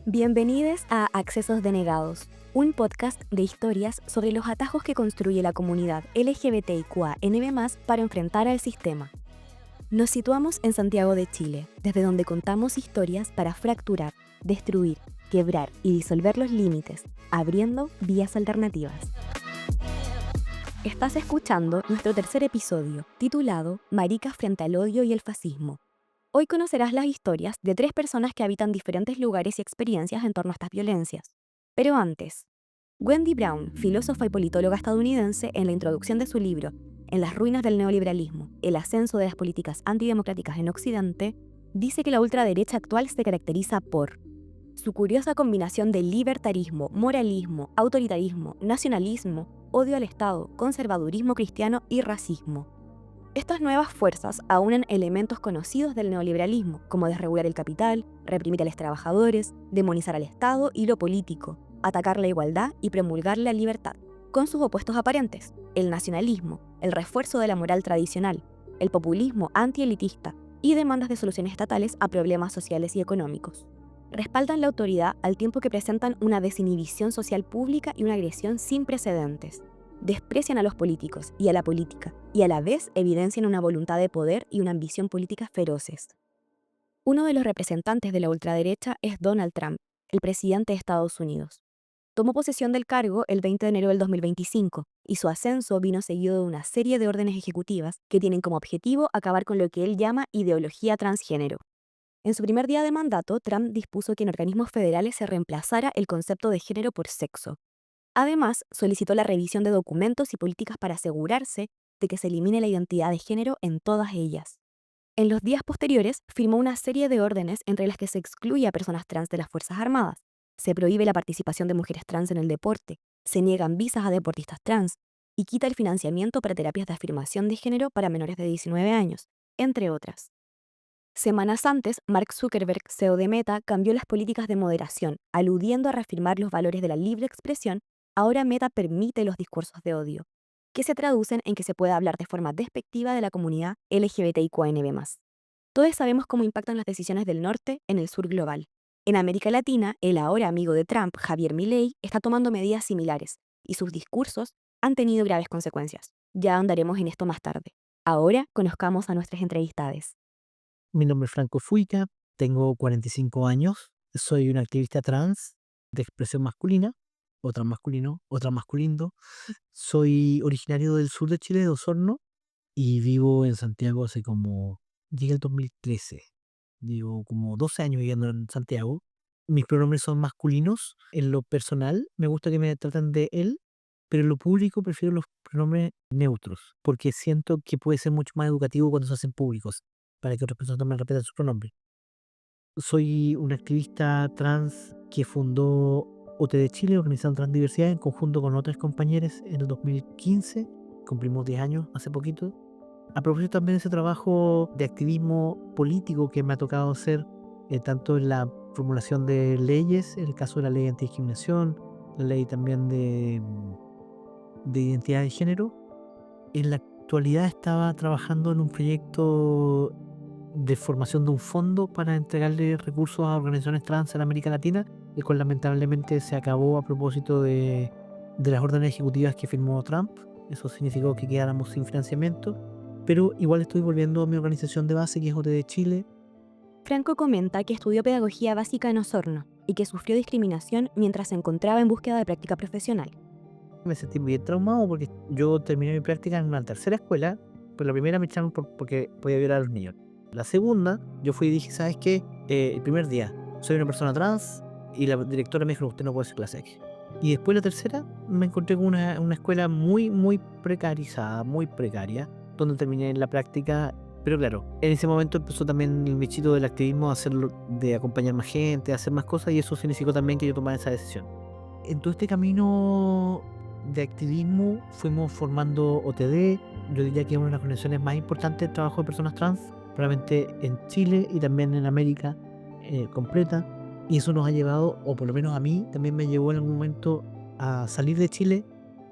Bienvenidos a Accesos Denegados, un podcast de historias sobre los atajos que construye la comunidad LGBTIQANB+, para enfrentar al sistema. Nos situamos en Santiago de Chile, desde donde contamos historias para fracturar, destruir, quebrar y disolver los límites, abriendo vías alternativas. Estás escuchando nuestro tercer episodio, titulado Maricas frente al odio y el fascismo. Hoy conocerás las historias de 3 personas que habitan diferentes lugares y experiencias en torno a estas violencias. Pero antes, Wendy Brown, filósofa y politóloga estadounidense, en la introducción de su libro En las ruinas del neoliberalismo, el ascenso de las políticas antidemocráticas en Occidente, dice que la ultraderecha actual se caracteriza por su curiosa combinación de libertarismo, moralismo, autoritarismo, nacionalismo, odio al Estado, conservadurismo cristiano y racismo. Estas nuevas fuerzas aunan elementos conocidos del neoliberalismo, como desregular el capital, reprimir a los trabajadores, demonizar al Estado y lo político, atacar la igualdad y promulgar la libertad, con sus opuestos aparentes, el nacionalismo, el refuerzo de la moral tradicional, el populismo antielitista y demandas de soluciones estatales a problemas sociales y económicos. Respaldan la autoridad al tiempo que presentan una desinhibición social pública y una agresión sin precedentes. Desprecian a los políticos y a la política, y a la vez evidencian una voluntad de poder y una ambición política feroces. Uno de los representantes de la ultraderecha es Donald Trump, el presidente de Estados Unidos. Tomó posesión del cargo el 20 de enero del 2025, y su ascenso vino seguido de una serie de órdenes ejecutivas que tienen como objetivo acabar con lo que él llama ideología transgénero. En su primer día de mandato, Trump dispuso que en organismos federales se reemplazara el concepto de género por sexo. Además, solicitó la revisión de documentos y políticas para asegurarse de que se elimine la identidad de género en todas ellas. En los días posteriores, firmó una serie de órdenes entre las que se excluye a personas trans de las Fuerzas Armadas, se prohíbe la participación de mujeres trans en el deporte, se niegan visas a deportistas trans y quita el financiamiento para terapias de afirmación de género para menores de 19 años, entre otras. Semanas antes, Mark Zuckerberg, CEO de Meta, cambió las políticas de moderación, aludiendo a reafirmar los valores de la libre expresión. Ahora Meta permite los discursos de odio, que se traducen en que se pueda hablar de forma despectiva de la comunidad LGBTIQANB+. Todos sabemos cómo impactan las decisiones del norte en el sur global. En América Latina, el ahora amigo de Trump, Javier Milei, está tomando medidas similares, y sus discursos han tenido graves consecuencias. Ya andaremos en esto más tarde. Ahora conozcamos a nuestras entrevistadas. Mi nombre es Franco Fuica, tengo 45 años, soy un activista trans de expresión masculina, otra masculino, otra masculindo. Soy originario del sur de Chile, de Osorno, y vivo en Santiago llegué el 2013. Llevo como 12 años viviendo en Santiago. Mis pronombres son masculinos. En lo personal, me gusta que me traten de él, pero en lo público prefiero los pronombres neutros, porque siento que puede ser mucho más educativo cuando se hacen públicos, para que otras personas también respeten sus pronombres. Soy un activista trans que fundó OTD Chile, Organización Transdiversidad, en conjunto con otras compañeras en el 2015. Cumplimos 10 años hace poquito. A propósito también de ese trabajo de activismo político que me ha tocado hacer, tanto en la formulación de leyes, en el caso de la ley antidiscriminación, la ley también de identidad de género. En la actualidad estaba trabajando en un proyecto de formación de un fondo para entregarle recursos a organizaciones trans en América Latina, el cual lamentablemente se acabó a propósito de las órdenes ejecutivas que firmó Trump. Eso significó que quedáramos sin financiamiento, pero igual estoy volviendo a mi organización de base, que es OTD Chile. Franco comenta que estudió pedagogía básica en Osorno y que sufrió discriminación mientras se encontraba en búsqueda de práctica profesional. Me sentí bien traumado porque yo terminé mi práctica en una tercera escuela, pero la primera me echaron porque podía violar a los niños. La segunda, yo fui y dije, ¿sabes qué? El primer día, soy una persona trans y la directora me dijo, usted no puede hacer clase aquí. Y después la tercera, me encontré con una escuela muy, muy precarizada, muy precaria, donde terminé la práctica. Pero claro, en ese momento empezó también el bichito del activismo, de acompañar más gente, hacer más cosas, y eso significó también que yo tomara esa decisión. En todo este camino de activismo fuimos formando OTD. Yo diría que es una de las organizaciones más importantes del trabajo de personas trans, probablemente en Chile y también en América completa. Y eso nos ha llevado, o por lo menos a mí, también me llevó en algún momento a salir de Chile,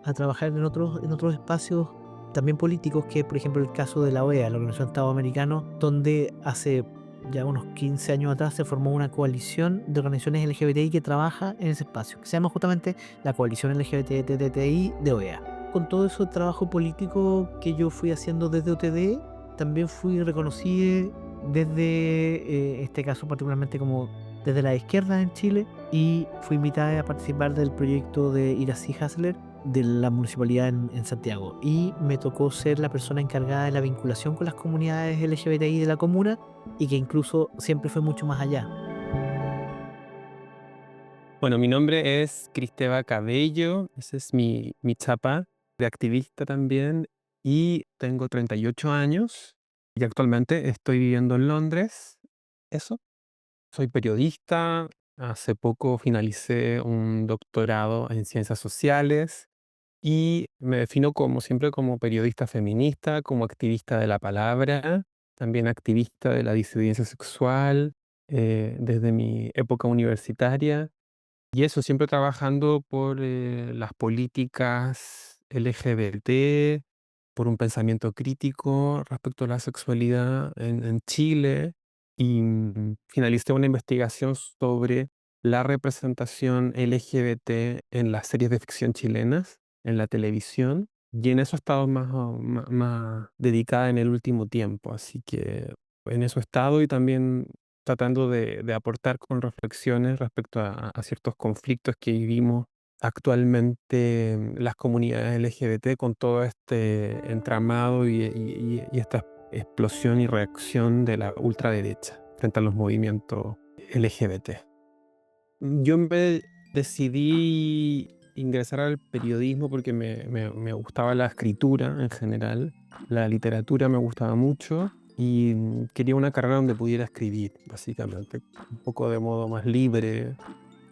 a trabajar en otros espacios también políticos, que por ejemplo el caso de la OEA, la Organización de Estados Americanos, donde hace ya unos 15 años atrás se formó una coalición de organizaciones LGBTI que trabaja en ese espacio, que se llama justamente la Coalición LGBTI de OEA. Con todo ese trabajo político que yo fui haciendo desde OTD, también fui reconocido desde, este caso particularmente como desde la izquierda en Chile, y fui invitada a participar del proyecto de Iracy Hasler de la municipalidad en Santiago, y me tocó ser la persona encargada de la vinculación con las comunidades LGBTI de la comuna, y que incluso siempre fue mucho más allá. Bueno, mi nombre es Cristeva Cabello, ese es mi chapa de activista también, y tengo 38 años y actualmente estoy viviendo en Londres. Eso, soy periodista, hace poco finalicé un doctorado en ciencias sociales y me defino como siempre como periodista feminista, como activista de la palabra, también activista de la disidencia sexual, desde mi época universitaria. Y eso, siempre trabajando por las políticas LGBT, por un pensamiento crítico respecto a la sexualidad en Chile. Y finalicé una investigación sobre la representación LGBT en las series de ficción chilenas, en la televisión. Y en eso he estado más dedicada en el último tiempo. Así que en eso he estado y también tratando de aportar con reflexiones respecto a ciertos conflictos que vivimos actualmente las comunidades LGBT con todo este entramado y esta explosión y reacción de la ultraderecha frente a los movimientos LGBT. Yo decidí ingresar al periodismo porque me gustaba la escritura en general, la literatura me gustaba mucho y quería una carrera donde pudiera escribir, básicamente, un poco de modo más libre.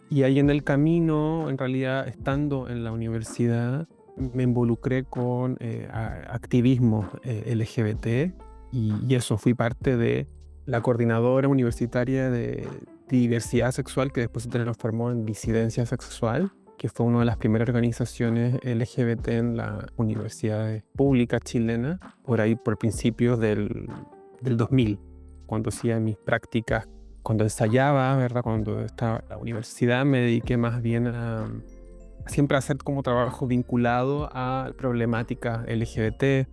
Y ahí en el camino, en realidad, estando en la universidad, me involucré con activismo LGBT y eso, fui parte de la coordinadora universitaria de diversidad sexual, que después se transformó en disidencia sexual, que fue una de las primeras organizaciones LGBT en las universidades públicas chilenas, por ahí por principios del 2000, cuando hacía mis prácticas, cuando ensayaba, ¿verdad? Cuando estaba en la universidad, me dediqué más bien a siempre a hacer como trabajo vinculado a problemáticas LGBT,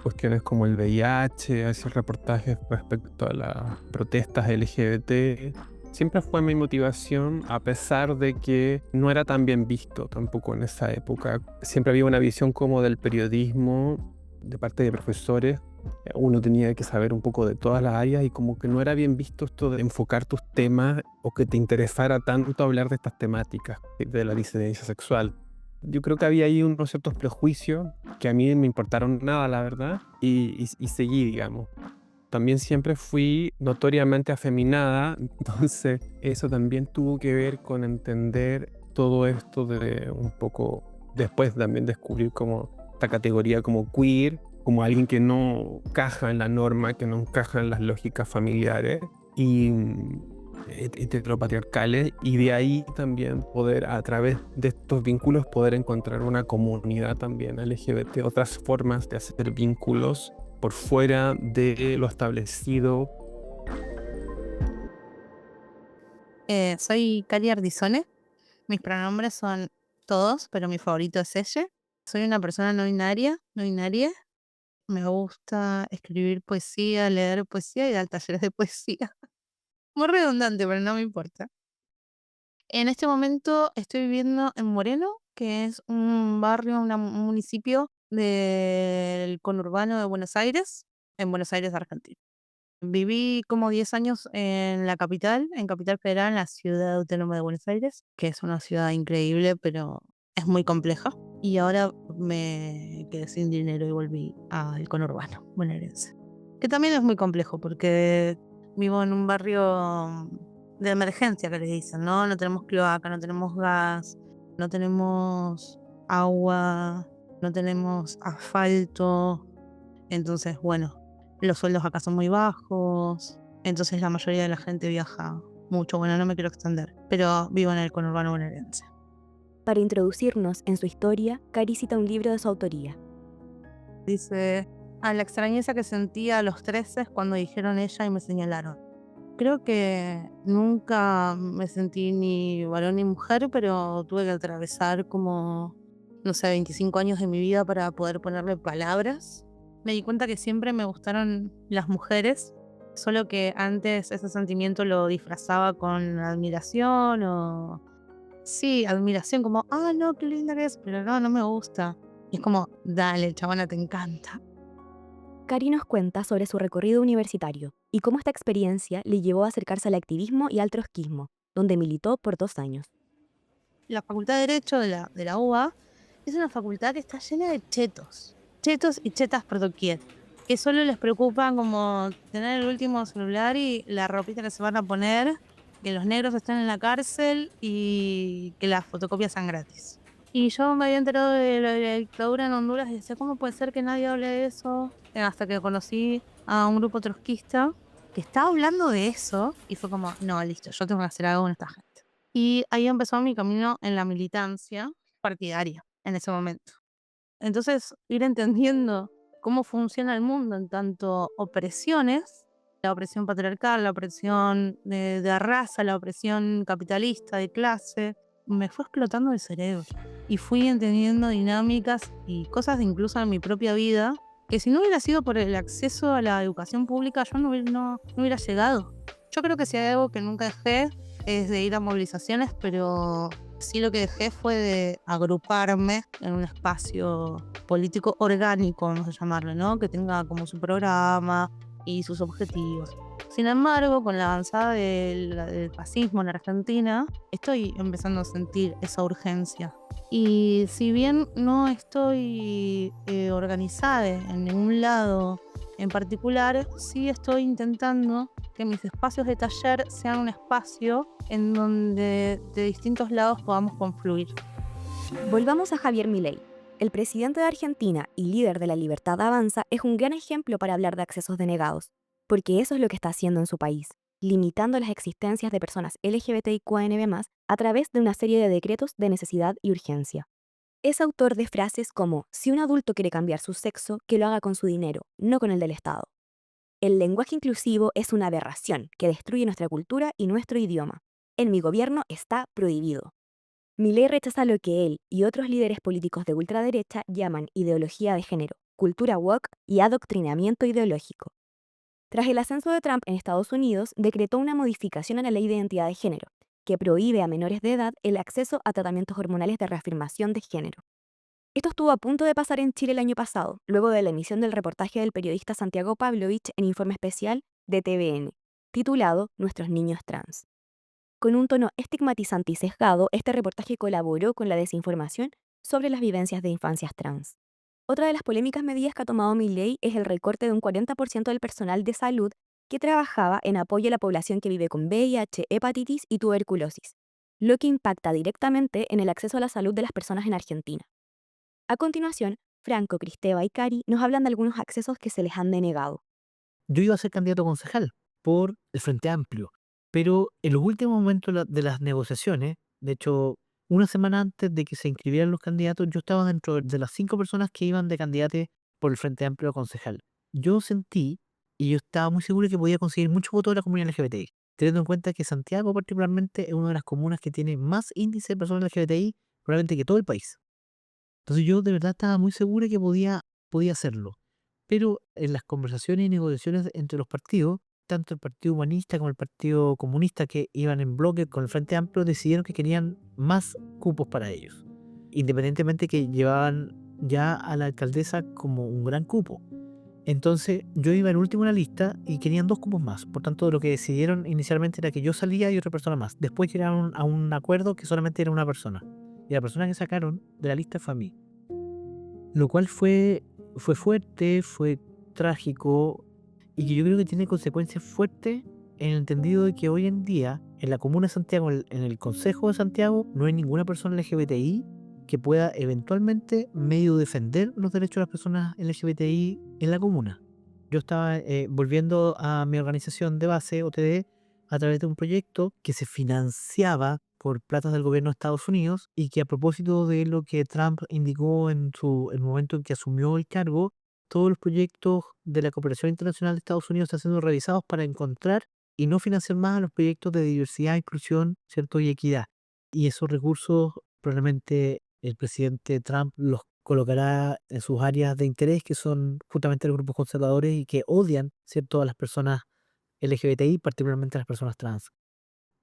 cuestiones como el VIH, hacer reportajes respecto a las protestas LGBT. Siempre fue mi motivación, a pesar de que no era tan bien visto tampoco en esa época. Siempre había una visión como del periodismo de parte de profesores. Uno tenía que saber un poco de todas las áreas y como que no era bien visto esto de enfocar tus temas o que te interesara tanto hablar de estas temáticas de la disidencia sexual. Yo creo que había ahí unos ciertos prejuicios que a mí me importaron nada, la verdad, y seguí, digamos. También siempre fui notoriamente afeminada, entonces eso también tuvo que ver con entender todo esto de un poco, después también descubrir como esta categoría como queer, como alguien que no encaja en la norma, que no encaja en las lógicas familiares y heteropatriarcales, y de ahí también poder, a través de estos vínculos, poder encontrar una comunidad también LGBT, otras formas de hacer vínculos por fuera de lo establecido. Soy Cali Ardizone. Mis pronombres son todos, pero mi favorito es ella. Soy una persona no binaria, no binaria. Me gusta escribir poesía, leer poesía y dar talleres de poesía. Muy redundante, pero no me importa. En este momento estoy viviendo en Moreno, que es un barrio, un municipio del conurbano de Buenos Aires, en Buenos Aires, Argentina. Viví como 10 años en la capital, en Capital Federal, en la ciudad autónoma de Buenos Aires, que es una ciudad increíble, pero es muy compleja. Y ahora me quedé sin dinero y volví al conurbano bonaerense, que también es muy complejo porque vivo en un barrio de emergencia, que le dicen, ¿no? No tenemos cloaca, no tenemos gas, no tenemos agua, no tenemos asfalto. Entonces, bueno, los sueldos acá son muy bajos, entonces la mayoría de la gente viaja mucho. Bueno, no me quiero extender, pero vivo en el conurbano bonaerense. Para introducirnos en su historia, Cari cita un libro de su autoría. Dice, a la extrañeza que sentía a los 13 cuando dijeron ella y me señalaron. Creo que nunca me sentí ni varón ni mujer, pero tuve que atravesar como, no sé, 25 años de mi vida para poder ponerle palabras. Me di cuenta que siempre me gustaron las mujeres, solo que antes ese sentimiento lo disfrazaba con admiración o... Sí, admiración, como, ah, no, qué linda que es, pero no, no me gusta. Y es como, dale, chabona, te encanta. Cari nos cuenta sobre su recorrido universitario y cómo esta experiencia le llevó a acercarse al activismo y al trotskismo, donde militó por 2 años. La Facultad de Derecho de la UBA es una facultad que está llena de chetos y chetas por doquier, que solo les preocupa como tener el último celular y la ropita que se van a poner, que los negros están en la cárcel y que las fotocopias sean gratis. Y yo me había enterado de la dictadura en Honduras y decía, ¿cómo puede ser que nadie hable de eso? Hasta que conocí a un grupo trotskista que estaba hablando de eso y fue como, no, listo, yo tengo que hacer algo con esta gente. Y ahí empezó mi camino en la militancia partidaria en ese momento. Entonces, ir entendiendo cómo funciona el mundo en tanto opresiones, la opresión patriarcal, la opresión de raza, la opresión capitalista, de clase, me fue explotando el cerebro. Y fui entendiendo dinámicas y cosas incluso en mi propia vida, que si no hubiera sido por el acceso a la educación pública, yo no hubiera llegado. Yo creo que si hay algo que nunca dejé es de ir a movilizaciones, pero sí lo que dejé fue de agruparme en un espacio político orgánico, vamos a llamarlo, ¿no? Que tenga como su programa y sus objetivos. Sin embargo, con la avanzada del fascismo en Argentina, estoy empezando a sentir esa urgencia. Y si bien no estoy organizada en ningún lado en particular, sí estoy intentando que mis espacios de taller sean un espacio en donde de distintos lados podamos confluir. Volvamos a Javier Milei. El presidente de Argentina y líder de la Libertad Avanza es un gran ejemplo para hablar de accesos denegados, porque eso es lo que está haciendo en su país, limitando las existencias de personas LGBTIQANB+, a través de una serie de decretos de necesidad y urgencia. Es autor de frases como, si un adulto quiere cambiar su sexo, que lo haga con su dinero, no con el del Estado. El lenguaje inclusivo es una aberración que destruye nuestra cultura y nuestro idioma. En mi gobierno está prohibido. Milei rechaza lo que él y otros líderes políticos de ultraderecha llaman ideología de género, cultura woke y adoctrinamiento ideológico. Tras el ascenso de Trump en Estados Unidos, decretó una modificación a la ley de identidad de género, que prohíbe a menores de edad el acceso a tratamientos hormonales de reafirmación de género. Esto estuvo a punto de pasar en Chile el año pasado, luego de la emisión del reportaje del periodista Santiago Pavlovich en Informe Especial de TVN, titulado Nuestros niños trans. Con un tono estigmatizante y sesgado, este reportaje colaboró con la desinformación sobre las vivencias de infancias trans. Otra de las polémicas medidas que ha tomado Milei es el recorte de un 40% del personal de salud que trabajaba en apoyo a la población que vive con VIH, hepatitis y tuberculosis, lo que impacta directamente en el acceso a la salud de las personas en Argentina. A continuación, Franco, Cristeva y Cari nos hablan de algunos accesos que se les han denegado. Yo iba a ser candidato a concejal por el Frente Amplio, pero en los últimos momentos de las negociaciones, de hecho, una semana antes de que se inscribieran los candidatos, yo estaba dentro de las 5 personas que iban de candidate por el Frente Amplio a concejal. Yo sentí y yo estaba muy seguro que podía conseguir mucho voto de la comunidad LGBTI, teniendo en cuenta que Santiago particularmente es una de las comunas que tiene más índice de personas LGBTI probablemente que todo el país. Entonces yo de verdad estaba muy seguro que podía hacerlo. Pero en las conversaciones y negociaciones entre los partidos, tanto el Partido Humanista como el Partido Comunista, que iban en bloque con el Frente Amplio, decidieron que querían más cupos para ellos, independientemente que llevaban ya a la alcaldesa como un gran cupo. Entonces yo iba el último en la lista y querían 2 cupos más. Por tanto, lo que decidieron inicialmente era que yo salía y otra persona más. Después llegaron a un acuerdo que solamente era una persona. Y la persona que sacaron de la lista fue a mí. Lo cual fue fuerte, fue trágico y que yo creo que tiene consecuencias fuertes en el entendido de que hoy en día en la Comuna de Santiago, en el Consejo de Santiago, no hay ninguna persona LGBTI que pueda eventualmente medio defender los derechos de las personas LGBTI en la comuna. Yo estaba volviendo a mi organización de base, OTD, a través de un proyecto que se financiaba por platas del gobierno de Estados Unidos y que a propósito de lo que Trump indicó en el momento en que asumió el cargo, todos los proyectos de la cooperación internacional de Estados Unidos están siendo revisados para encontrar y no financiar más a los proyectos de diversidad, inclusión, ¿cierto? Y equidad. Y esos recursos probablemente el presidente Trump los colocará en sus áreas de interés, que son justamente los grupos conservadores y que odian, ¿cierto?, a las personas LGBTI, particularmente a las personas trans.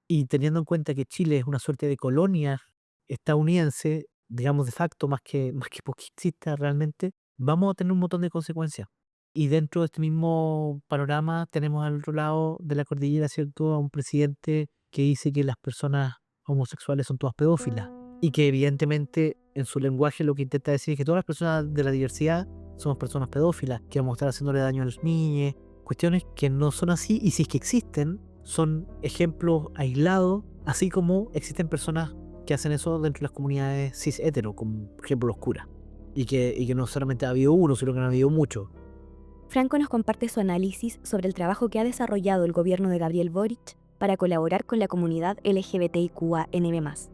Y teniendo en cuenta que Chile es una suerte de colonia estadounidense, digamos de facto, más que porque exista realmente, vamos a tener un montón de consecuencias. Y dentro de este mismo panorama tenemos al otro lado de la cordillera, ¿cierto?, a un presidente que dice que las personas homosexuales son todas pedófilas y que evidentemente en su lenguaje lo que intenta decir es que todas las personas de la diversidad somos personas pedófilas, que vamos a estar haciéndole daño a los niños, cuestiones que no son así y si es que existen, son ejemplos aislados, así como existen personas que hacen eso dentro de las comunidades cis hetero, como por ejemplo los curas, y que no solamente ha habido uno, sino que han habido muchos. Franco nos comparte su análisis sobre el trabajo que ha desarrollado el gobierno de Gabriel Boric para colaborar con la comunidad LGBTIQANB+.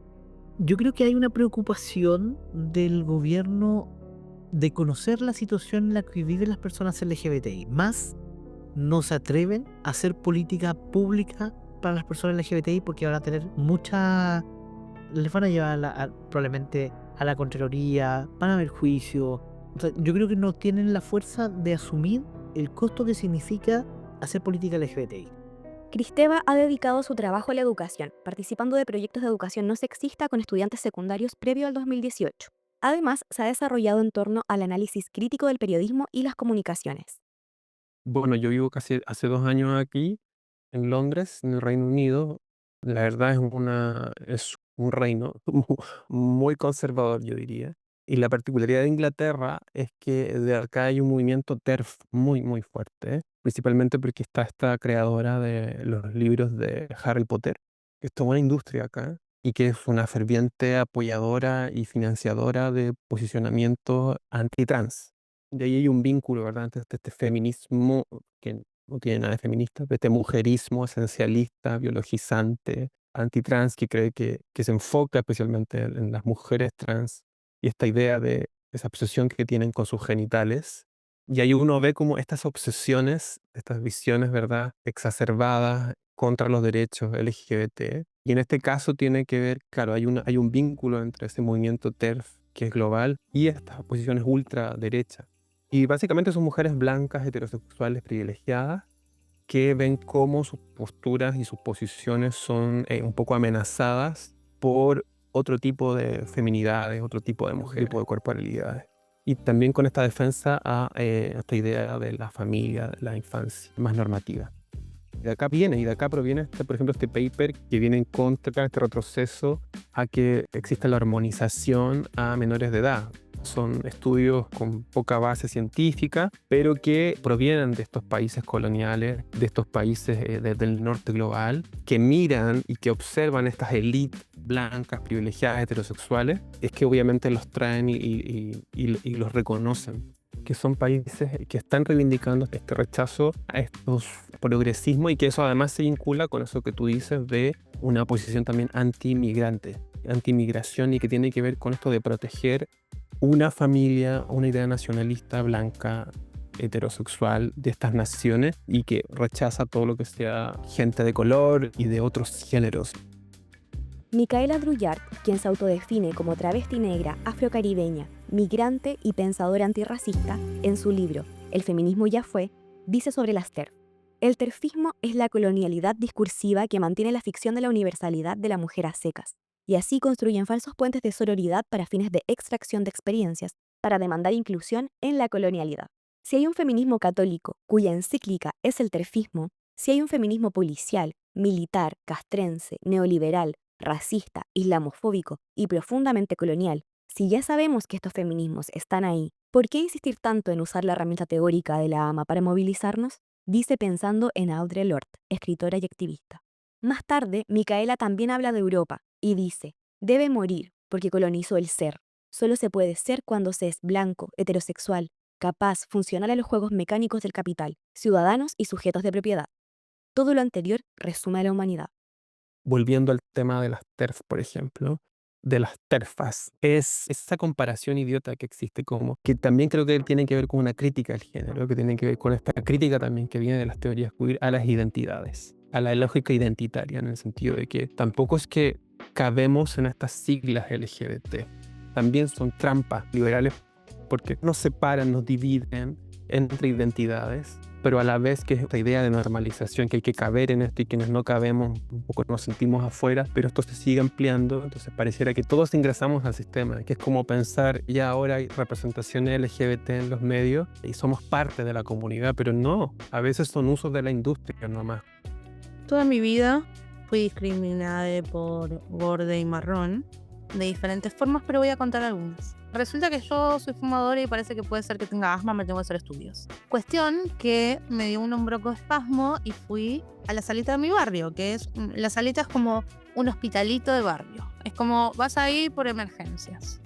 Yo creo que hay una preocupación del gobierno de conocer la situación en la que viven las personas LGBTI, más no se atreven a hacer política pública para las personas LGBTI porque van a tener les van a llevar probablemente a la Contraloría, van a haber juicios. O sea, yo creo que no tienen la fuerza de asumir el costo que significa hacer política LGBTI. Cristeva ha dedicado su trabajo a la educación, participando de proyectos de educación no sexista con estudiantes secundarios previo al 2018. Además, se ha desarrollado en torno al análisis crítico del periodismo y las comunicaciones. Bueno, yo vivo casi hace 2 años aquí, en Londres, en el Reino Unido. La verdad es un reino muy conservador, yo diría. Y la particularidad de Inglaterra es que de acá hay un movimiento TERF muy, muy fuerte, principalmente porque está esta creadora de los libros de Harry Potter, que es toda una industria acá y que es una ferviente apoyadora y financiadora de posicionamiento antitrans. De ahí hay un vínculo, ¿verdad?, entre este feminismo que no tiene nada de feminista, pero este mujerismo esencialista, biologizante, antitrans, que cree que se enfoca especialmente en las mujeres trans y esta idea de esa obsesión que tienen con sus genitales. Y ahí uno ve como estas obsesiones, estas visiones, ¿verdad?, exacerbadas contra los derechos LGBT. Y en este caso tiene que ver, claro, hay un vínculo entre ese movimiento TERF, que es global, y estas posiciones ultraderechas. Y básicamente son mujeres blancas, heterosexuales, privilegiadas, que ven cómo sus posturas y sus posiciones son un poco amenazadas por otro tipo de feminidades, otro tipo de mujeres, tipo de corporalidades. Y también con esta defensa a esta idea de la familia, de la infancia más normativa. Y de acá proviene, por ejemplo, este paper que viene en contra, este retroceso a que exista la armonización a menores de edad. Son estudios con poca base científica, pero que provienen de estos países coloniales, de estos países del norte global, que miran y que observan estas élites blancas, privilegiadas, heterosexuales, es que obviamente los traen y los reconocen, que son países que están reivindicando este rechazo a estos progresismos y que eso además se vincula con eso que tú dices de una posición también anti-inmigrante, anti-inmigración, y que tiene que ver con esto de proteger una familia, una idea nacionalista blanca, heterosexual de estas naciones y que rechaza todo lo que sea gente de color y de otros géneros. Micaela Druyart, quien se autodefine como travesti negra, afrocaribeña, migrante y pensadora antirracista, en su libro El feminismo ya fue, dice sobre las TERF. El terfismo es la colonialidad discursiva que mantiene la ficción de la universalidad de la mujer a secas, y así construyen falsos puentes de sororidad para fines de extracción de experiencias, para demandar inclusión en la colonialidad. Si hay un feminismo católico cuya encíclica es el terfismo, si hay un feminismo policial, militar, castrense, neoliberal, racista, islamofóbico y profundamente colonial, si ya sabemos que estos feminismos están ahí, ¿por qué insistir tanto en usar la herramienta teórica de la AMA para movilizarnos? Dice pensando en Audre Lorde, escritora y activista. Más tarde, Micaela también habla de Europa y dice, debe morir porque colonizó el ser. Solo se puede ser cuando se es blanco, heterosexual, capaz, funcional a los juegos mecánicos del capital, ciudadanos y sujetos de propiedad. Todo lo anterior resume a la humanidad. Volviendo al tema de las TERF, por ejemplo, de las TERFas, es esa comparación idiota que existe, como que también creo que tiene que ver con una crítica al género, que tiene que ver con esta crítica también que viene de las teorías queer a las identidades. a la lógica identitaria, en el sentido de que tampoco es que cabemos en estas siglas LGBT. También son trampas liberales porque nos separan, nos dividen entre identidades, pero a la vez que es esta idea de normalización, que hay que caber en esto y quienes no cabemos un poco nos sentimos afuera, pero esto se sigue ampliando, entonces pareciera que todos ingresamos al sistema, que es como pensar ya ahora hay representaciones LGBT en los medios y somos parte de la comunidad, pero no, a veces son usos de la industria nomás. Toda mi vida fui discriminada por gorda y marrón de diferentes formas, pero voy a contar algunas. Resulta que yo soy fumadora y parece que puede ser que tenga asma, me tengo que hacer estudios. Cuestión que me dio un broncoespasmo y fui a la salita de mi barrio, que es, la salita es como un hospitalito de barrio. Es como vas ahí por emergencias.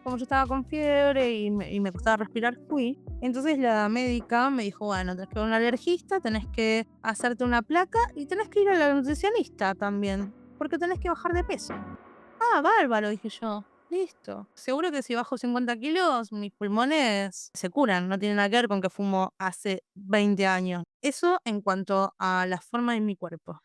Como yo estaba con fiebre y me costaba respirar, fui. Entonces la médica me dijo, bueno, tenés que ver a un alergista, tenés que hacerte una placa y tenés que ir a la nutricionista también, porque tenés que bajar de peso. Ah, bárbaro, dije yo. Listo. Seguro que si bajo 50 kilos, mis pulmones se curan. No tiene nada que ver con que fumo hace 20 años. Eso en cuanto a la forma de mi cuerpo.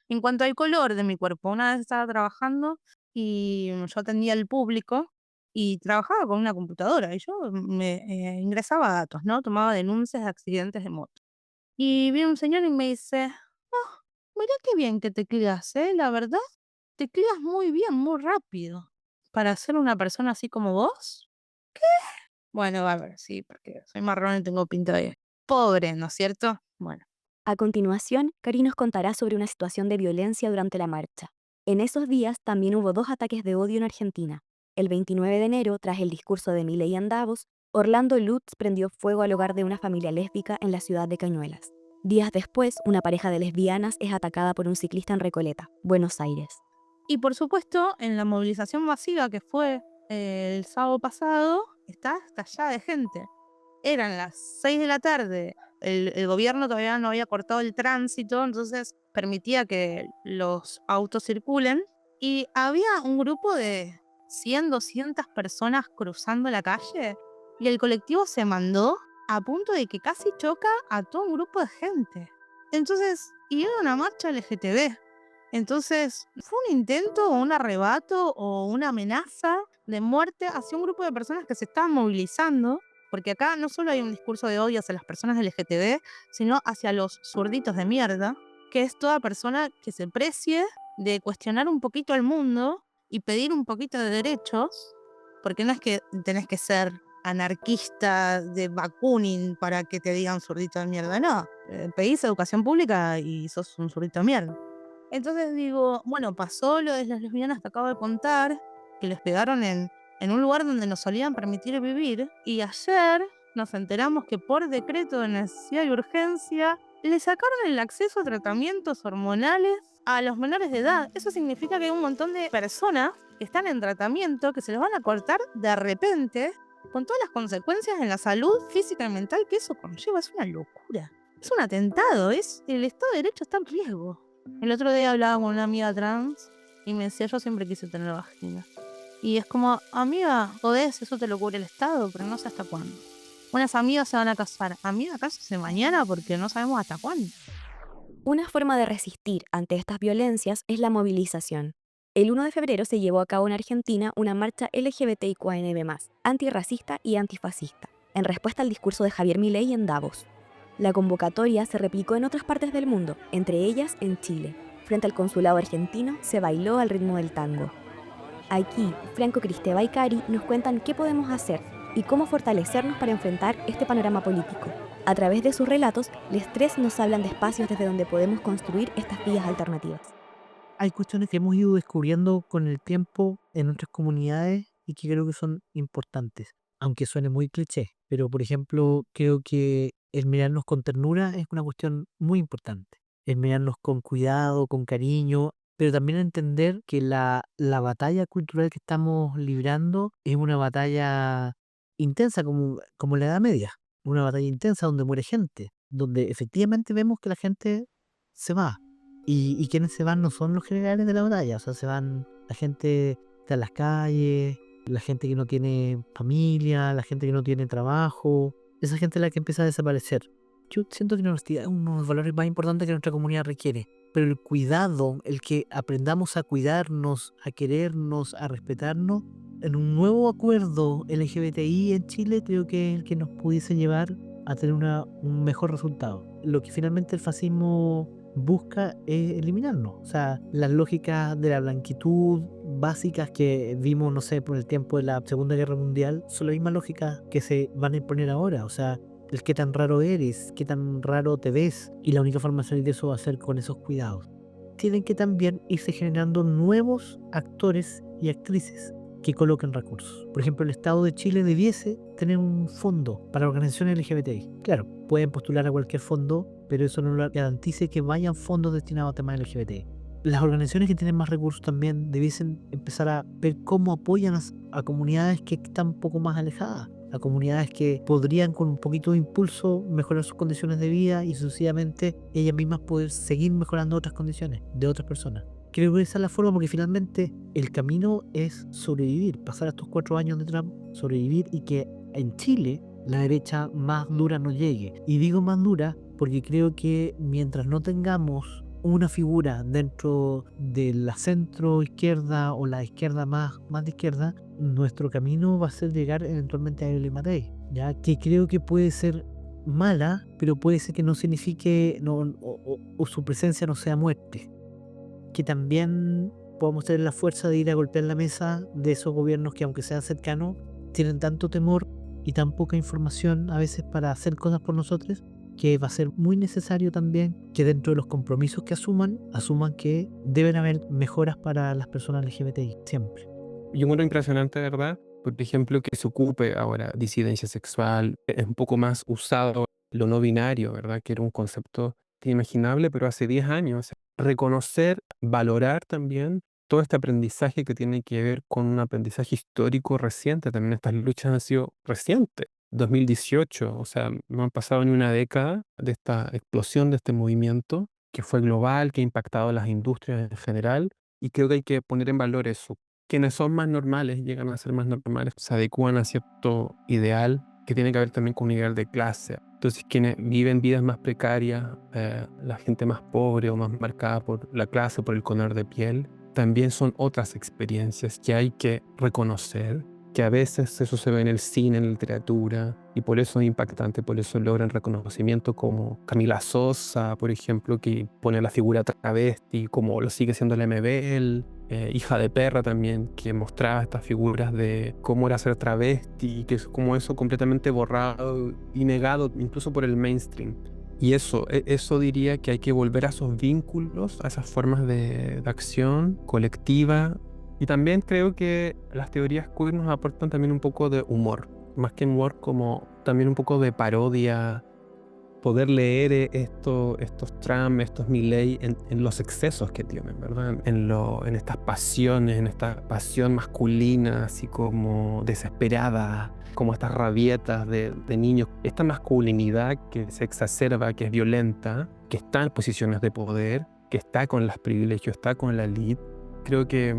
En cuanto al color de mi cuerpo, una vez estaba trabajando y yo atendía al público y trabajaba con una computadora y yo me ingresaba datos, ¿no? Tomaba denuncias de accidentes de moto. Y viene un señor y me dice, oh, mirá qué bien que tecleas, ¿eh? La verdad, tecleas muy bien, muy rápido. Para ser una persona así como vos. Bueno, a ver, sí, porque soy marrón y tengo pinta de pobre, ¿no es cierto? Bueno. A continuación, Cari nos contará sobre una situación de violencia durante la marcha. En esos días también hubo 2 ataques de odio en Argentina. El 29 de enero, tras el discurso de Milei en Davos, Orlando Lutz prendió fuego al hogar de una familia lésbica en la ciudad de Cañuelas. Días después, una pareja de lesbianas es atacada por un ciclista en Recoleta, Buenos Aires. Y por supuesto, en la movilización masiva que fue el sábado pasado, está estallada de gente. Eran las 6 de la tarde, el gobierno todavía no había cortado el tránsito, entonces permitía que los autos circulen. Y había un grupo de 100, 200 personas cruzando la calle y el colectivo se mandó a punto de que casi choca a todo un grupo de gente. Entonces, y era una marcha LGTB. Entonces, fue un intento o un arrebato o una amenaza de muerte hacia un grupo de personas que se estaban movilizando, porque acá no solo hay un discurso de odio hacia las personas LGTB, sino hacia los zurditos de mierda, que es toda persona que se precie de cuestionar un poquito el mundo y pedir un poquito de derechos, porque no es que tenés que ser anarquista de Bakunin para que te digan zurdito de mierda, no. Pedís educación pública y sos un zurdito de mierda. Entonces digo, bueno, pasó lo de las lesbianas que acabo de contar, que les pegaron en un lugar donde nos solían permitir vivir, y ayer nos enteramos que por decreto de necesidad y urgencia le sacaron el acceso a tratamientos hormonales a los menores de edad. Eso significa que hay un montón de personas que están en tratamiento que se los van a cortar de repente, con todas las consecuencias en la salud física y mental que eso conlleva. Es una locura. Es un atentado, el Estado de Derecho está en riesgo. El otro día hablaba con una amiga trans y me decía, yo siempre quise tener vagina. Y es como, amiga, jodés, eso te lo cubre el Estado, pero no sé hasta cuándo. Unas amigas se van a casar. Amiga, cásese mañana porque no sabemos hasta cuándo. Una forma de resistir ante estas violencias es la movilización. El 1 de febrero se llevó a cabo en Argentina una marcha LGBTIQANB+, antirracista y antifascista, en respuesta al discurso de Javier Milei en Davos. La convocatoria se replicó en otras partes del mundo, entre ellas en Chile. Frente al consulado argentino se bailó al ritmo del tango. Aquí, Franco Cristeva y Cari nos cuentan qué podemos hacer y cómo fortalecernos para enfrentar este panorama político. A través de sus relatos, les tres nos hablan de espacios desde donde podemos construir estas vías alternativas. Hay cuestiones que hemos ido descubriendo con el tiempo en nuestras comunidades y que creo que son importantes, aunque suene muy cliché. Pero, por ejemplo, creo que el mirarnos con ternura es una cuestión muy importante. El mirarnos con cuidado, con cariño, pero también entender que la batalla cultural que estamos librando es una batalla intensa como la Edad Media. Una batalla intensa donde muere gente, donde efectivamente vemos que la gente se va. Y quienes se van no son los generales de la batalla, o sea, se van la gente que está en las calles, la gente que no tiene familia, la gente que no tiene trabajo, esa gente es la que empieza a desaparecer. Yo siento que la honestidad es uno de los valores más importantes que nuestra comunidad requiere. Pero el cuidado, el que aprendamos a cuidarnos, a querernos, a respetarnos, en un nuevo acuerdo LGBTI en Chile, creo que es el que nos pudiese llevar a tener un mejor resultado. Lo que finalmente el fascismo busca es eliminarnos. O sea, las lógicas de la blanquitud básicas que vimos, no sé, por el tiempo de la Segunda Guerra Mundial, son las mismas lógicas que se van a imponer ahora. O sea, el qué tan raro eres, qué tan raro te ves, y la única forma de salir de eso va a ser con esos cuidados. Tienen que también irse generando nuevos actores y actrices que coloquen recursos. Por ejemplo, el Estado de Chile debiese tener un fondo para organizaciones LGBTI. Claro, pueden postular a cualquier fondo, pero eso no garantice que vayan fondos destinados a temas LGBTI. Las organizaciones que tienen más recursos también debiesen empezar a ver cómo apoyan a comunidades que están un poco más alejadas, a comunidades que podrían con un poquito de impulso mejorar sus condiciones de vida y sucesivamente ellas mismas poder seguir mejorando otras condiciones de otras personas. Creo que esa es la forma, porque finalmente el camino es sobrevivir, pasar estos 4 años de Trump, sobrevivir, y que en Chile la derecha más dura no llegue. Y digo más dura porque creo que mientras no tengamos una figura dentro de la centro izquierda o la izquierda más de izquierda, nuestro camino va a ser llegar eventualmente a Evelyn Matei, ya que creo que puede ser mala, pero puede ser que no signifique o su presencia no sea muerte. Que también podamos tener la fuerza de ir a golpear la mesa de esos gobiernos que, aunque sean cercanos, tienen tanto temor y tan poca información a veces para hacer cosas por nosotros, que va a ser muy necesario también que dentro de los compromisos que asuman que deben haber mejoras para las personas LGBTI, siempre. Y un encuentro impresionante, ¿verdad? Por ejemplo, que se ocupe ahora disidencia sexual, es un poco más usado lo no binario, ¿verdad? Que era un concepto inimaginable, pero hace 10 años. Reconocer, valorar también todo este aprendizaje que tiene que ver con un aprendizaje histórico reciente. También estas luchas han sido recientes. 2018, o sea, no han pasado ni una década de esta explosión de este movimiento que fue global, que ha impactado a las industrias en general, y creo que hay que poner en valor eso. Quienes son más normales llegan a ser más normales, se adecúan a cierto ideal que tiene que ver también con un ideal de clase. Entonces, quienes viven vidas más precarias, la gente más pobre o más marcada por la clase, por el color de piel, también son otras experiencias que hay que reconocer, que a veces eso se ve en el cine, en la literatura, y por eso es impactante, por eso logran reconocimiento, como Camila Sosa, por ejemplo, que pone la figura travesti, como lo sigue siendo la MBL, Hija de Perra también, que mostraba estas figuras de cómo era ser travesti, y que es como eso completamente borrado y negado incluso por el mainstream. Y eso diría que hay que volver a esos vínculos, a esas formas de acción colectiva. Y también creo que las teorías queer nos aportan también un poco de humor, más que humor, como también un poco de parodia, poder leer estos Trump, estos Milley en los excesos que tienen, ¿verdad? En estas pasiones, en esta pasión masculina, así como desesperada, como estas rabietas de niños, esta masculinidad que se exacerba, que es violenta, que está en posiciones de poder, que está con los privilegios, está con la elite. Creo que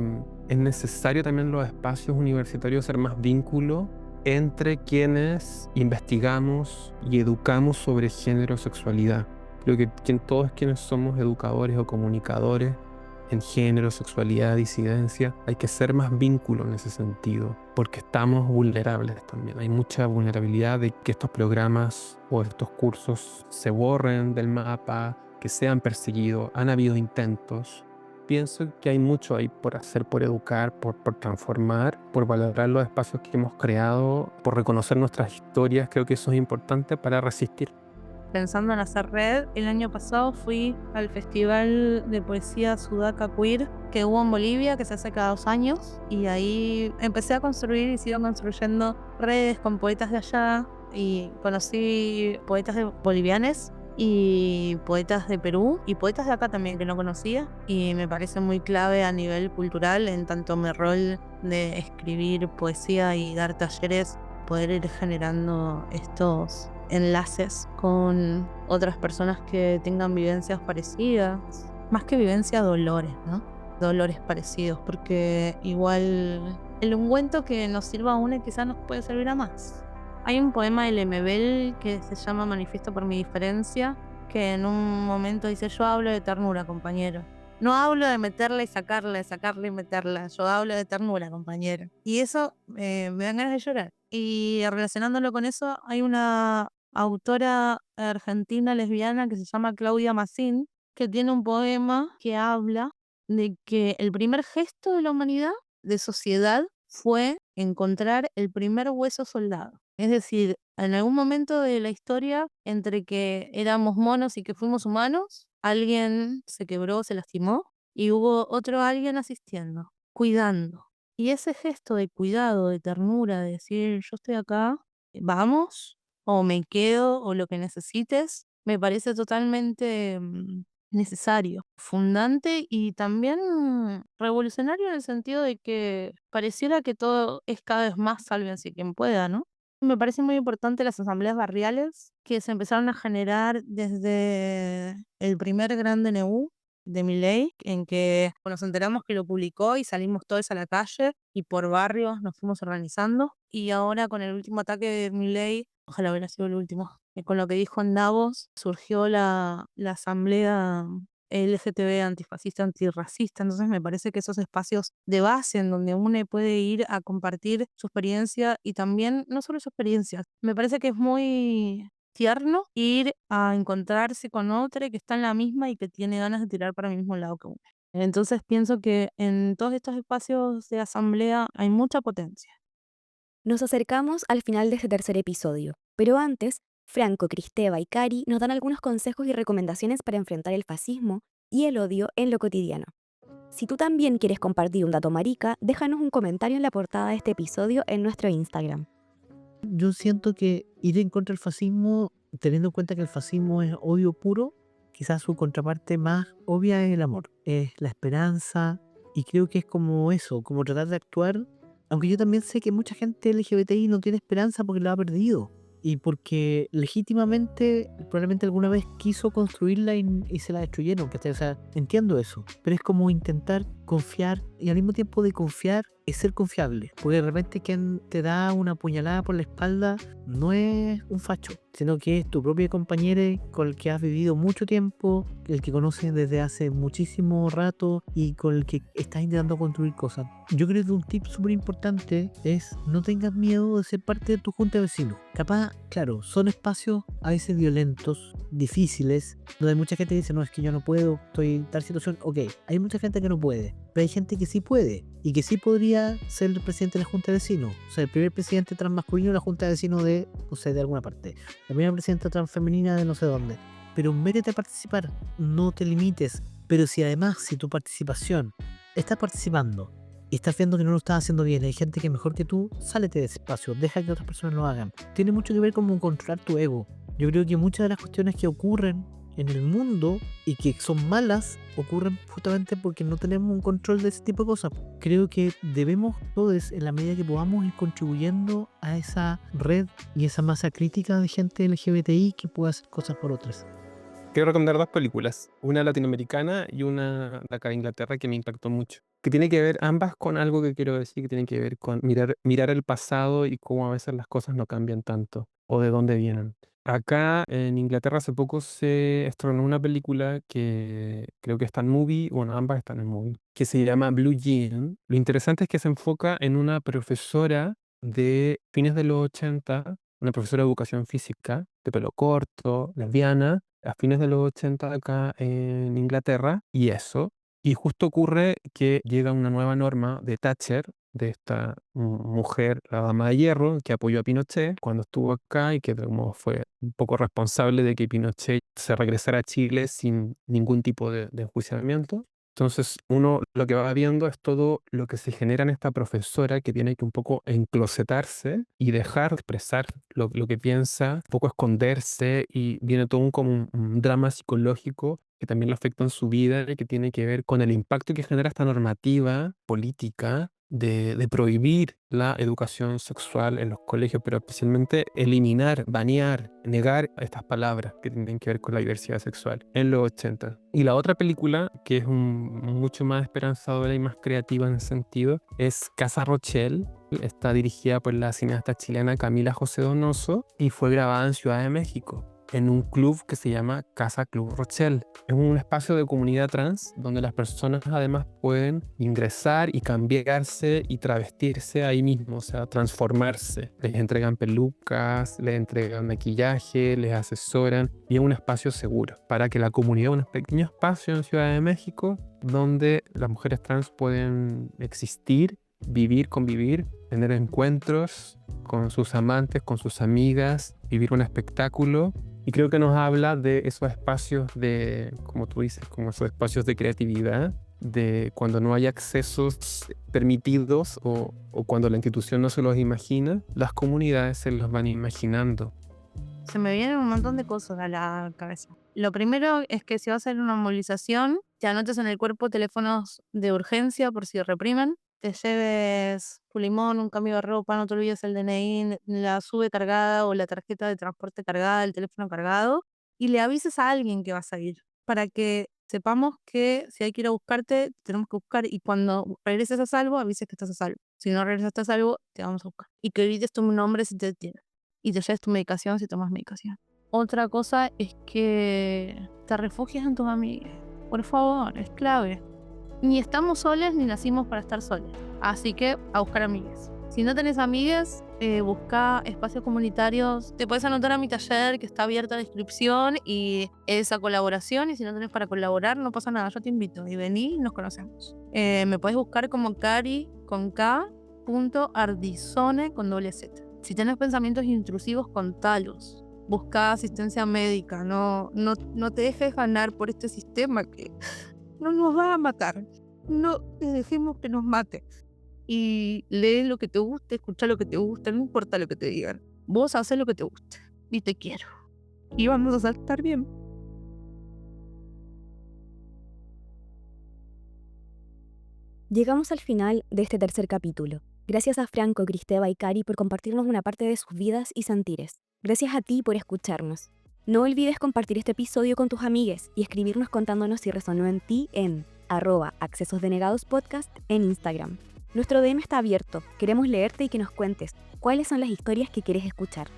es necesario también en los espacios universitarios hacer más vínculo entre quienes investigamos y educamos sobre género, sexualidad. Creo que todos quienes somos educadores o comunicadores en género, sexualidad, disidencia, hay que hacer más vínculo en ese sentido, porque estamos vulnerables también. Hay mucha vulnerabilidad de que estos programas o estos cursos se borren del mapa, que sean perseguidos. Han habido intentos. Pienso que hay mucho ahí por hacer, por educar, por transformar, por valorar los espacios que hemos creado, por reconocer nuestras historias. Creo que eso es importante para resistir. Pensando en hacer red, el año pasado fui al Festival de Poesía Sudaca Queer que hubo en Bolivia, que se hace cada 2 años, y ahí empecé a construir y sigo construyendo redes con poetas de allá, y conocí poetas bolivianos y poetas de Perú y poetas de acá también que no conocía, y me parece muy clave a nivel cultural, en tanto mi rol de escribir poesía y dar talleres, poder ir generando estos enlaces con otras personas que tengan vivencias parecidas, más que vivencias, dolores, ¿no? Dolores parecidos, porque igual el ungüento que nos sirva a una quizás nos puede servir a más. Hay un poema de Lemebel que se llama Manifiesto por mi diferencia, que en un momento dice: yo hablo de ternura, compañero. No hablo de meterla y sacarla, de sacarla y meterla. Yo hablo de ternura, compañero. Y eso me dan ganas de llorar. Y relacionándolo con eso, hay una autora argentina lesbiana que se llama Claudia Massín, que tiene un poema que habla de que el primer gesto de la humanidad, de sociedad, fue encontrar el primer hueso soldado. Es decir, en algún momento de la historia, entre que éramos monos y que fuimos humanos, alguien se quebró, se lastimó, y hubo otro alguien asistiendo, cuidando. Y ese gesto de cuidado, de ternura, de decir: yo estoy acá, vamos, o me quedo, o lo que necesites, me parece totalmente necesario, fundante y también revolucionario en el sentido de que pareciera que todo es cada vez más sálvense quien pueda, ¿no? Me parece muy importante las asambleas barriales que se empezaron a generar desde el primer gran DNU de Milei, en que nos enteramos que lo publicó y salimos todos a la calle y por barrios nos fuimos organizando. Y ahora con el último ataque de Milei, ojalá hubiera sido el último, con lo que dijo en Davos, surgió la asamblea LGTB antifascista, antirracista. Entonces me parece que esos espacios de base en donde uno puede ir a compartir su experiencia y también, no solo su experiencia, me parece que es muy tierno ir a encontrarse con otra que está en la misma y que tiene ganas de tirar para el mismo lado que uno. Entonces pienso que en todos estos espacios de asamblea hay mucha potencia. Nos acercamos al final de este tercer episodio, pero antes, Franco, Cristeva y Cari nos dan algunos consejos y recomendaciones para enfrentar el fascismo y el odio en lo cotidiano. Si tú también quieres compartir un dato marica, déjanos un comentario en la portada de este episodio en nuestro Instagram. Yo siento que ir en contra del fascismo, teniendo en cuenta que el fascismo es odio puro, quizás su contraparte más obvia es el amor, es la esperanza, y creo que es como eso, como tratar de actuar, aunque yo también sé que mucha gente LGBTI no tiene esperanza porque lo ha perdido, y porque legítimamente, probablemente alguna vez quiso construirla y se la destruyeron, ¿cachai? O sea, entiendo eso, pero es como intentar confiar y al mismo tiempo de confiar es ser confiable, porque de repente quien te da una puñalada por la espalda no es un facho, sino que es tu propia compañera con el que has vivido mucho tiempo, el que conoces desde hace muchísimo rato y con el que estás intentando construir cosas. Yo creo que un tip súper importante es no tengas miedo de ser parte de tu junta de vecinos. Capaz, claro, son espacios a veces violentos, difíciles, donde hay mucha gente que dice: no, es que yo no puedo, estoy en tal situación. Ok, hay mucha gente que no puede, pero hay gente que sí puede y que sí podría ser el presidente de la junta de vecinos. O sea, el primer presidente transmasculino de la junta de vecinos de, no sé, de alguna parte. La primera presidenta transfemenina de no sé dónde. Pero métete a participar, no te limites. Pero si además, si tu participación, estás participando y estás viendo que no lo estás haciendo bien, hay gente que es mejor que tú, sálete de ese espacio, deja que otras personas lo hagan. Tiene mucho que ver con controlar tu ego. Yo creo que muchas de las cuestiones que ocurren en el mundo y que son malas ocurren justamente porque no tenemos un control de ese tipo de cosas. Creo que debemos todos, en la medida que podamos, ir contribuyendo a esa red y esa masa crítica de gente LGBTI que pueda hacer cosas por otras. Quiero recomendar dos películas, una latinoamericana y una de acá de Inglaterra que me impactó mucho. Que tiene que ver ambas con algo que quiero decir, que tiene que ver con mirar el pasado y cómo a veces las cosas no cambian tanto o de dónde vienen. Acá en Inglaterra hace poco se estrenó una película que creo que está en Movie, bueno, ambas están en Movie, que se llama Blue Jean. Lo interesante es que se enfoca en una profesora de fines de los 80, una profesora de educación física, de pelo corto, lesbiana, a fines de los 80 acá en Inglaterra, y eso. Y justo ocurre que llega una nueva norma de Thatcher, de esta mujer, la dama de hierro, que apoyó a Pinochet cuando estuvo acá y que como fue un poco responsable de que Pinochet se regresara a Chile sin ningún tipo de enjuiciamiento. Entonces uno lo que va viendo es todo lo que se genera en esta profesora que tiene que un poco enclosetarse y dejar expresar lo que piensa, un poco esconderse y viene todo como un drama psicológico que también lo afecta en su vida y que tiene que ver con el impacto que genera esta normativa política de prohibir la educación sexual en los colegios, pero especialmente eliminar, banear, negar estas palabras que tienen que ver con la diversidad sexual en los 80. Y la otra película, que es mucho más esperanzadora y más creativa en ese sentido, es Casa Rochelle. está dirigida por la cineasta chilena Camila José Donoso y fue grabada en Ciudad de México, en un club que se llama Casa Club Rochelle. Es un espacio de comunidad trans donde las personas además pueden ingresar y cambiarse y travestirse ahí mismo, o sea, transformarse. Les entregan pelucas, les entregan maquillaje, les asesoran y es un espacio seguro para que la comunidad, un pequeño espacio en Ciudad de México donde las mujeres trans pueden existir, vivir, convivir, tener encuentros con sus amantes, con sus amigas, vivir un espectáculo. Y creo que nos habla de esos espacios de, como tú dices, como esos espacios de creatividad, de cuando no hay accesos permitidos o cuando la institución no se los imagina, las comunidades se los van imaginando. Se me vienen un montón de cosas a la cabeza. Lo primero es que si vas a hacer una movilización, te anotes en el cuerpo teléfonos de urgencia por si reprimen. Te lleves tu limón, un cambio de ropa, no te olvides el DNI, la SUBE cargada o la tarjeta de transporte cargada, el teléfono cargado, y le avises a alguien que vas a ir, para que sepamos que si hay que ir a buscarte, tenemos que buscar, y cuando regreses a salvo, avises que estás a salvo. Si no regresaste a salvo, te vamos a buscar. Y que evites tu nombre si te detienen. Y te lleves tu medicación si tomas medicación. Otra cosa es que te refugies en tus amigos. Por favor, es clave. Ni estamos soles ni nacimos para estar soles. Así que a buscar amigues. Si no tenés amigues, busca espacios comunitarios. Te puedes anotar a mi taller que está abierta la inscripción y esa colaboración. Y si no tenés para colaborar, no pasa nada. Yo te invito y vení y nos conocemos. Me puedes buscar como Cari con K, .ardizone con doble Z. Si tenés pensamientos intrusivos, contalos. Busca asistencia médica. No te dejes ganar por este sistema que no nos va a matar. No te dejemos que nos mate. Y lee lo que te guste, escucha lo que te gusta, no importa lo que te digan. Vos haces lo que te guste. Y te quiero. Y vamos a estar bien. Llegamos al final de este tercer capítulo. Gracias a Franco, Cristeva y Cari por compartirnos una parte de sus vidas y sentires. Gracias a ti por escucharnos. No olvides compartir este episodio con tus amigues y escribirnos contándonos si resonó en ti en @accesosdenegadospodcast en Instagram. Nuestro DM está abierto, queremos leerte y que nos cuentes cuáles son las historias que quieres escuchar.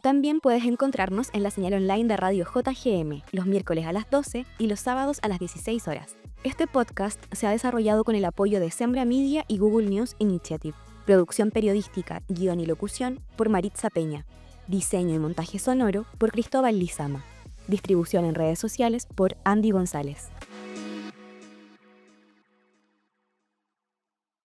También puedes encontrarnos en la señal online de Radio JGM, los miércoles a las 12 y los sábados a las 16 horas. Este podcast se ha desarrollado con el apoyo de Sembra Media y Google News Initiative. Producción periodística, guión y locución por Maritza Peña. Diseño y montaje sonoro por Cristóbal Lizama. Distribución en redes sociales por Andy González.